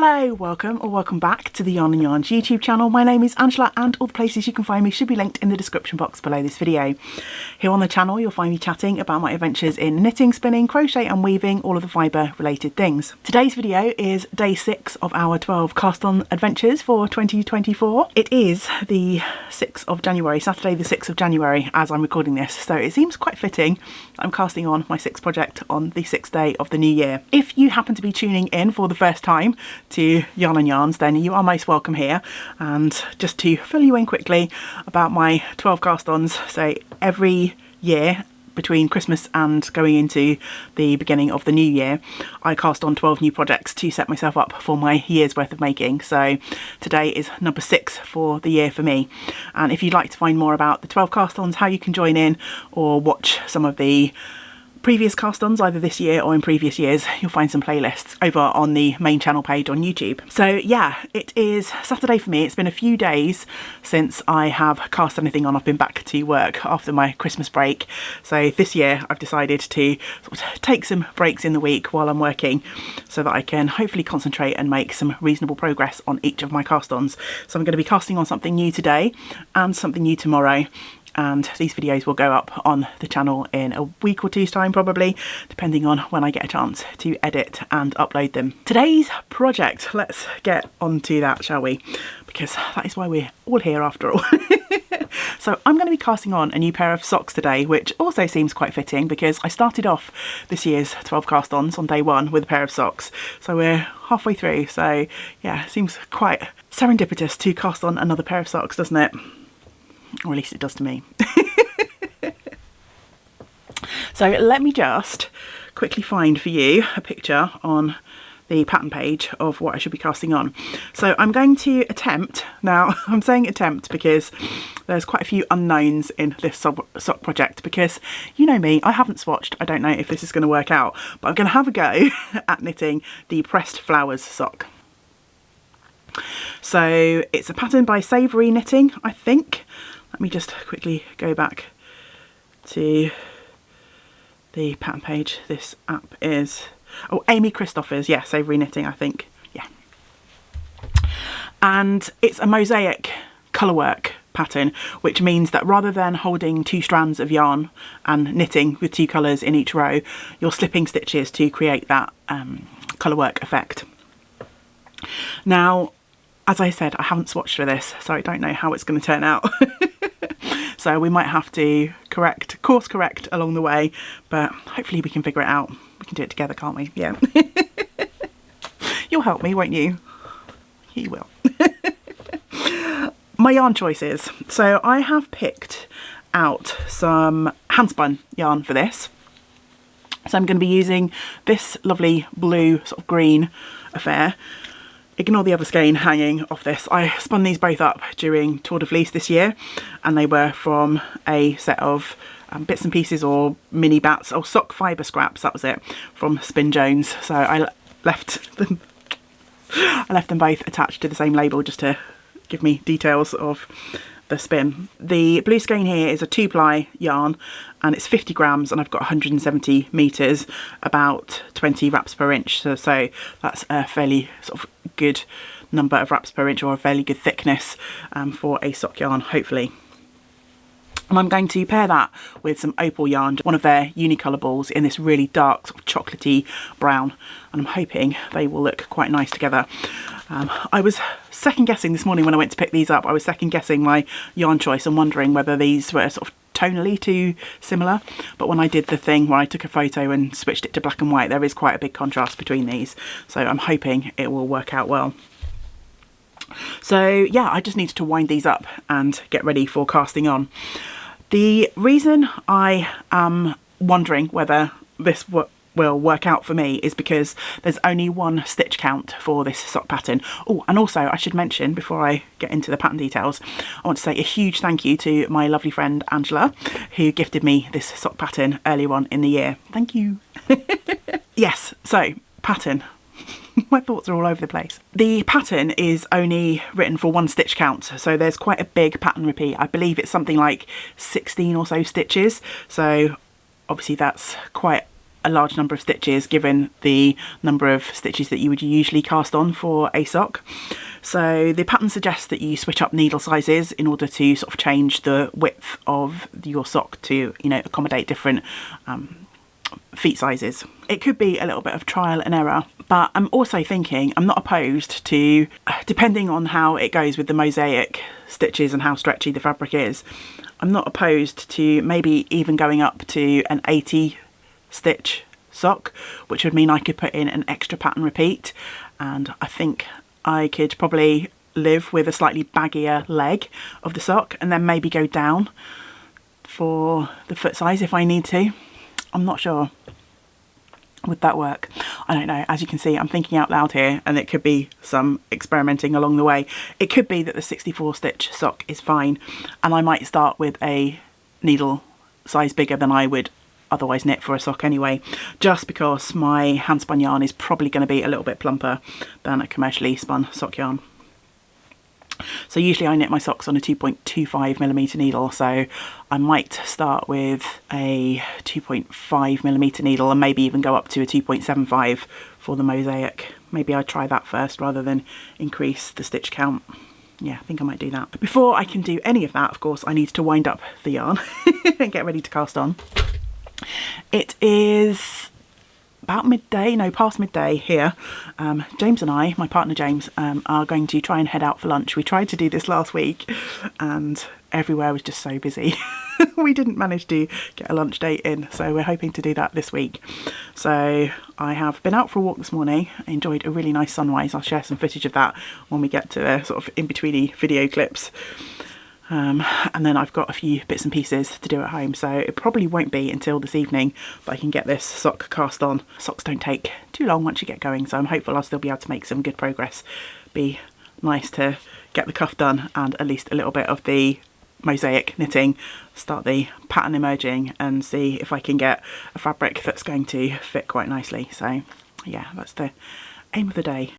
Hello, welcome back to the Yarn and Yarns YouTube channel. My name is Angela and all the places you can find me should be linked in the description box below this video. Here on the channel you'll find me chatting about my adventures in knitting, spinning, crochet and weaving, all of the fibre related things. Today's video is day 6 of our 12 cast on adventures for 2024. It is the 6th of January, Saturday the 6th of January as I'm recording this, so it seems quite fitting I'm casting on my 6th project on the 6th day of the new year. If you happen to be tuning in for the first time to Yarn and Yarns, then you are most welcome here. And just to fill you in quickly about my 12 cast-ons, so every year between Christmas and going into the beginning of the new year, I cast on 12 new projects to set myself up for my year's worth of making. So today is number 6 for the year for me. And if you'd like to find more about the 12 cast-ons, how you can join in or watch some of the previous cast-ons either this year or in previous years, you'll find some playlists over on the main channel page on YouTube. So yeah, it is Saturday for me. It's been a few days since I have cast anything on. I've been back to work after my Christmas break, so this year I've decided to sort of take some breaks in the week while I'm working so that I can hopefully concentrate and make some reasonable progress on each of my cast-ons. So I'm going to be casting on something new today and something new tomorrow, and these videos will go up on the channel in a week or two's time probably, depending on when I get a chance to edit and upload them. Today's project, let's get on to that, shall we? Because that is why we're all here after all. So I'm going to be casting on a new pair of socks today, which also seems quite fitting because I started off this year's 12 cast-ons on day 1 with a pair of socks. So we're halfway through, so yeah, it seems quite serendipitous to cast on another pair of socks, doesn't it? Or at least it does to me. So let me just quickly find for you a picture on the pattern page of what I should be casting on. So I'm going to attempt, now I'm saying attempt because there's quite a few unknowns in this sock project, because you know me, I haven't swatched, I don't know if this is going to work out, but I'm going to have a go at knitting the pressed flowers sock. So it's a pattern by Savoury Knitting, I think. Let me just quickly go back to the pattern page. This app is, oh, Amy Christopher's, yeah, Savoury Knitting, I think, yeah. And it's a mosaic colourwork pattern, which means that rather than holding 2 strands of yarn and knitting with 2 colours in each row, you're slipping stitches to create that colourwork effect. Now, as I said, I haven't swatched for this, so I don't know how it's going to turn out. So we might have to course correct along the way, but hopefully we can figure it out. We can do it together, can't we? Yeah. You'll help me, won't you? You will. My yarn choices. So I have picked out some handspun yarn for this. So I'm going to be using this lovely blue sort of green affair. Ignore the other skein hanging off this. I spun these both up during Tour de Fleece this year, and they were from a set of bits and pieces or mini bats or sock fibre scraps, that was it, from Spin Jones. So I left them both attached to the same label just to give me details of the spin. The blue skein here is a 2-ply yarn and it's 50 grams and I've got 170 meters, about 20 wraps per inch. So that's a fairly sort of good number of wraps per inch, or a fairly good thickness for a sock yarn, hopefully. And I'm going to pair that with some opal yarn, one of their Unicolor balls in this really dark sort of chocolatey brown, and I'm hoping they will look quite nice together. I was second guessing this morning when I went to pick these up. I was second guessing my yarn choice and wondering whether these were sort of tonally too similar, but when I did the thing where I took a photo and switched it to black and white, there is quite a big contrast between these, so I'm hoping it will work out well. So yeah, I just needed to wind these up and get ready for casting on. The reason I am wondering whether this will work out for me is because there's only 1 stitch count for this sock pattern. Oh, and also I should mention, before I get into the pattern details, I want to say a huge thank you to my lovely friend Angela, who gifted me this sock pattern earlier on in the year. Thank you. Yes, so pattern. My thoughts are all over the place. The pattern is only written for 1 stitch count, so there's quite a big pattern repeat. I believe it's something like 16 or so stitches, so obviously that's quite a large number of stitches given the number of stitches that you would usually cast on for a sock. So the pattern suggests that you switch up needle sizes in order to sort of change the width of your sock to, you know, accommodate different feet sizes. It could be a little bit of trial and error, but I'm also thinking I'm not opposed to, depending on how it goes with the mosaic stitches and how stretchy the fabric is, I'm not opposed to maybe even going up to an 80 stitch sock, which would mean I could put in an extra pattern repeat, and I think I could probably live with a slightly baggier leg of the sock and then maybe go down for the foot size if I need to. I'm not sure. Would that work? I don't know. As you can see, I'm thinking out loud here, and it could be some experimenting along the way. It could be that the 64 stitch sock is fine, and I might start with a needle size bigger than I would otherwise knit for a sock anyway, just because my hand spun yarn is probably going to be a little bit plumper than a commercially spun sock yarn. So usually I knit my socks on a 2.25mm needle, so I might start with a 2.5mm needle and maybe even go up to a 2.75 for the mosaic. Maybe I'd try that first rather than increase the stitch count. Yeah, I think I might do that. Before I can do any of that, of course, I need to wind up the yarn and get ready to cast on. It is about midday, no, past midday here. James and I, my partner James, are going to try and head out for lunch. We tried to do this last week and everywhere was just so busy. We didn't manage to get a lunch date in, so we're hoping to do that this week. So I have been out for a walk this morning, enjoyed a really nice sunrise. I'll share some footage of that when we get to sort of in-betweeny video clips. And then I've got a few bits and pieces to do at home, so it probably won't be until this evening that I can get this sock cast on. Socks don't take too long once you get going, so I'm hopeful I'll still be able to make some good progress. Be nice to get the cuff done and at least a little bit of the mosaic knitting, start the pattern emerging and see if I can get a fabric that's going to fit quite nicely. So yeah, that's the aim of the day.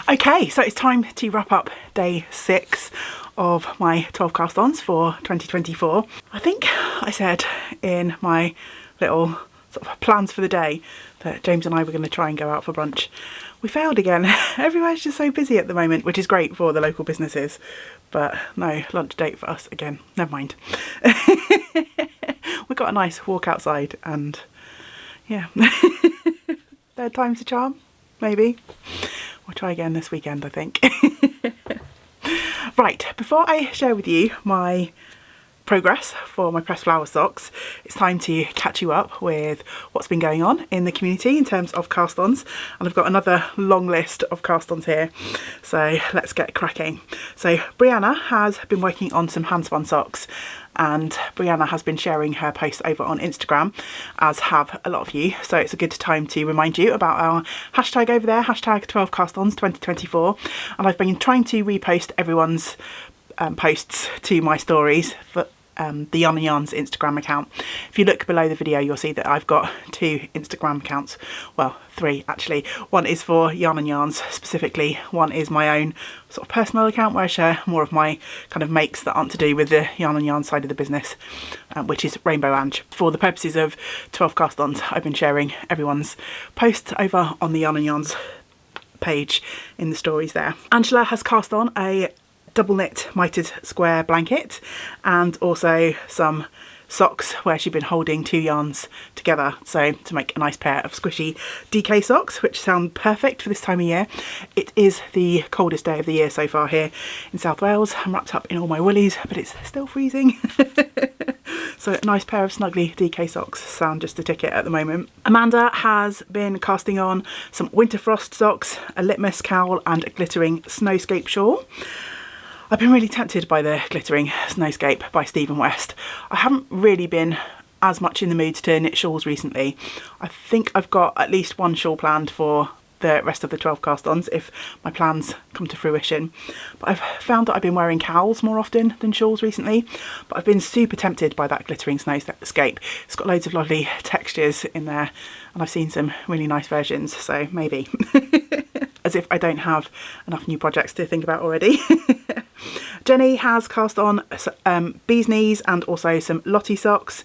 Okay, so it's time to wrap up day 6 of my 12 cast-ons for 2024. I think I said in my little sort of plans for the day that James and I were going to try and go out for brunch. We failed again. Everywhere's just so busy at the moment, which is great for the local businesses, but no lunch date for us again. Never mind. We got a nice walk outside and yeah, third time's a charm, maybe. We'll try again this weekend, I think. Right, before I share with you my progress for my pressed flower socks, it's time to catch you up with what's been going on in the community in terms of cast-ons, and I've got another long list of cast-ons here, so let's get cracking. So Brianna has been working on some hand spun socks, and Brianna has been sharing her posts over on Instagram, as have a lot of you, so it's a good time to remind you about our hashtag over there, hashtag 12castons2024, and I've been trying to repost everyone's posts to my stories the YarnNYarns Instagram account. If you look below the video, you'll see that I've got 2 Instagram accounts. Well, 3 actually. One is for YarnNYarns specifically. One is my own sort of personal account where I share more of my kind of makes that aren't to do with the YarnNYarns side of the business, which is Rainbow Ange. For the purposes of 12 cast-ons, I've been sharing everyone's posts over on the YarnNYarns page in the stories there. Angela has cast on a double knit mitered square blanket and also some socks where she'd been holding 2 yarns together, so to make a nice pair of squishy DK socks, which sound perfect for this time of year. It is the coldest day of the year so far here in South Wales. I'm wrapped up in all my woolies, but it's still freezing. So a nice pair of snuggly DK socks sound just a ticket at the moment. Amanda has been casting on some winter frost socks, a litmus cowl and a glittering snowscape shawl. I've been really tempted by the glittering snowscape by Stephen West. I haven't really been as much in the mood to knit shawls recently. I think I've got at least 1 shawl planned for the rest of the 12 cast-ons if my plans come to fruition. But I've found that I've been wearing cowls more often than shawls recently, but I've been super tempted by that glittering snowscape. It's got loads of lovely textures in there and I've seen some really nice versions, so maybe. As if I don't have enough new projects to think about already. Jenny has cast on bee's knees and also some Lottie socks.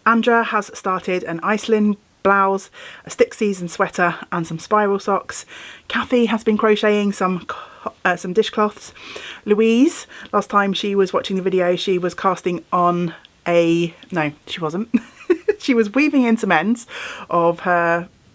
Andra has started an Iceland blouse, a stick season sweater and some spiral socks. Kathy has been crocheting some dishcloths. Louise, last time she was watching the video, she was casting on no, she wasn't. She was weaving in some ends of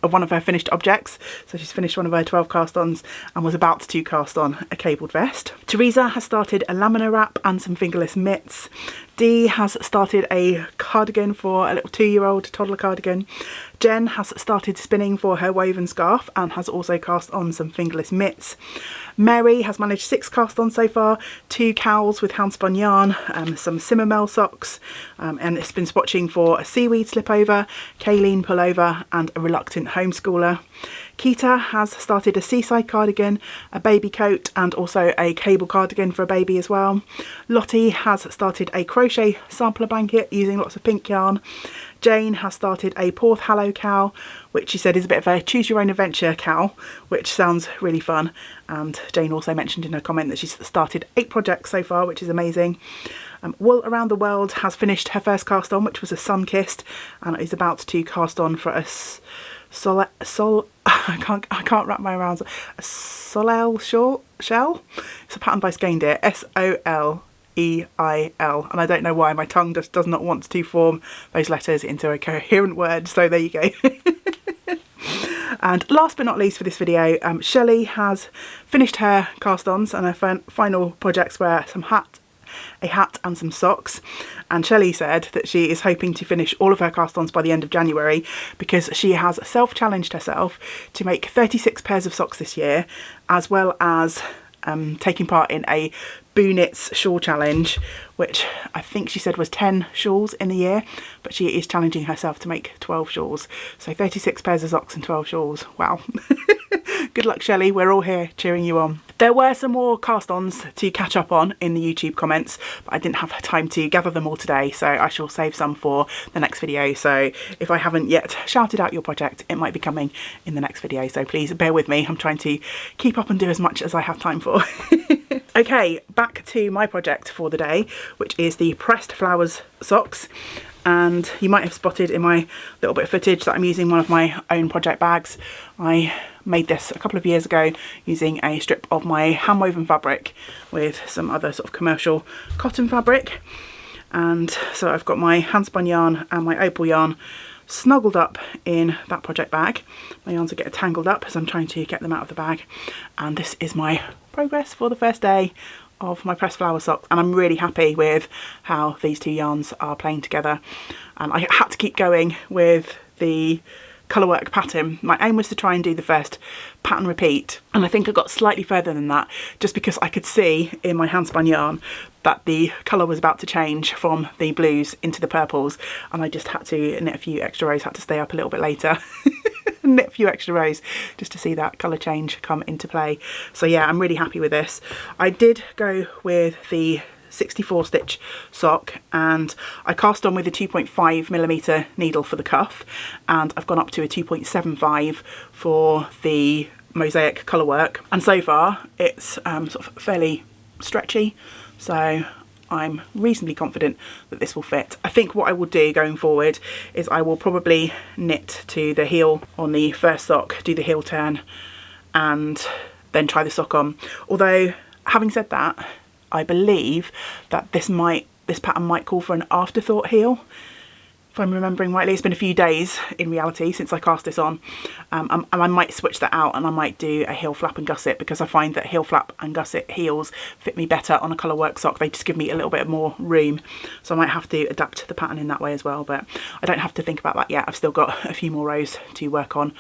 one of her finished objects. So she's finished one of her 12 cast-ons and was about to cast on a cabled vest. Teresa has started a laminar wrap and some fingerless mitts. Dee has started a cardigan for a little 2-year-old toddler cardigan. Jen has started spinning for her woven scarf and has also cast on some fingerless mitts. Mary has managed 6 cast-ons so far, 2 cowls with handspun yarn, some Simmermel socks, and it's been swatching for a seaweed slipover, kaolin pullover and a reluctant homeschooler. Keita has started a seaside cardigan, a baby coat and also a cable cardigan for a baby as well. Lottie has started a crochet sampler blanket using lots of pink yarn. Jane has started a Porth Hallow cowl, which she said is a bit of a choose your own adventure cowl, which sounds really fun. And Jane also mentioned in her comment that she's started 8 projects so far, which is amazing. Wool Around the World has finished her first cast on, which was a sun kissed, and is about to cast on for a I can't wrap my around a Soleil shell. It's a pattern by Skein SOLEIL, and I don't know why my tongue just does not want to form those letters into a coherent word, so there you go. And last but not least for this video, Shelley has finished her cast-ons and her final projects were a hat and some socks, and Shelley said that she is hoping to finish all of her cast-ons by the end of January because she has self-challenged herself to make 36 pairs of socks this year, as well as taking part in a Boo Knits shawl challenge, which I think she said was 10 shawls in the year, but she is challenging herself to make 12 shawls. So 36 pairs of socks and 12 shawls. Wow. Good luck, Shelley. We're all here cheering you on. There were some more cast-ons to catch up on in the YouTube comments, but I didn't have time to gather them all today, so I shall save some for the next video. So if I haven't yet shouted out your project, it might be coming in the next video, so please bear with me. I'm trying to keep up and do as much as I have time for. Okay, back to my project for the day, which is the pressed flowers socks. And you might have spotted in my little bit of footage that I'm using one of my own project bags. I made this a couple of years ago using a strip of my hand woven fabric with some other sort of commercial cotton fabric. And so I've got my handspun yarn and my opal yarn snuggled up in that project bag. My yarns are getting tangled up as I'm trying to get them out of the bag. And this is my progress for the first day of my pressed flower socks, and I'm really happy with how these 2 yarns are playing together. And I had to keep going with the colourwork pattern. My aim was to try and do the first pattern repeat, and I think I got slightly further than that just because I could see in my handspun yarn that the colour was about to change from the blues into the purples, and I just had to knit a few extra rows, had to stay up a little bit later. Knit a few extra rows just to see that colour change come into play. So yeah, I'm really happy with this. I did go with the 64 stitch sock, and I cast on with a 2.5mm needle for the cuff, and I've gone up to a 2.75 for the mosaic colour work, and so far it's sort of fairly stretchy, so I'm reasonably confident that this will fit. I think what I will do going forward is I will probably knit to the heel on the first sock, do the heel turn, and then try the sock on. Although, having said that, I believe that this pattern might call for an afterthought heel, if I'm remembering rightly. It's been a few days in reality since I cast this on, and I might switch that out and I might do a heel flap and gusset, because I find that heel flap and gusset heels fit me better on a colour work sock. They just give me a little bit more room, so I might have to adapt the pattern in that way as well, but I don't have to think about that yet. I've still got a few more rows to work on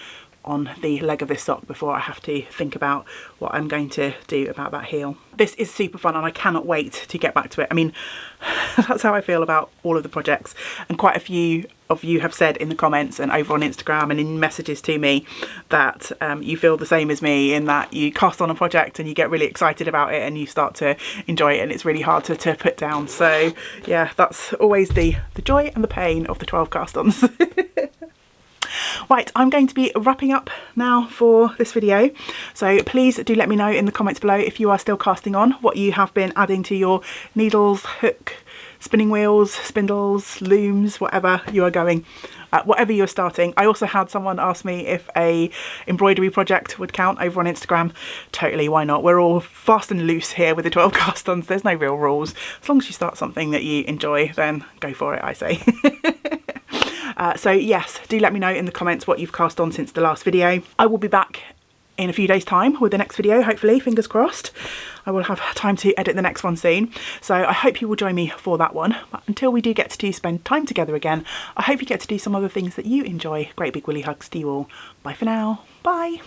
the leg of this sock before I have to think about what I'm going to do about that heel. This is super fun and I cannot wait to get back to it. I mean, that's how I feel about all of the projects, and quite a few of you have said in the comments and over on Instagram and in messages to me that you feel the same as me, in that you cast on a project and you get really excited about it and you start to enjoy it, and it's really hard to put down. So yeah, that's always the joy and the pain of the 12 cast-ons. Right, I'm going to be wrapping up now for this video, so please do let me know in the comments below if you are still casting on, what you have been adding to your needles, hook, spinning wheels, spindles, looms, whatever you are going, whatever you're starting. I also had someone ask me if a embroidery project would count over on Instagram. Totally, why not? We're all fast and loose here with the 12 cast-ons. There's no real rules. As long as you start something that you enjoy, then go for it, I say. So yes, do let me know in the comments what you've cast on since the last video. I will be back in a few days' time with the next video, hopefully, fingers crossed. I will have time to edit the next one soon, so I hope you will join me for that one. But until we do get to spend time together again, I hope you get to do some other things that you enjoy. Great big woolly hugs to you all. Bye for now. Bye.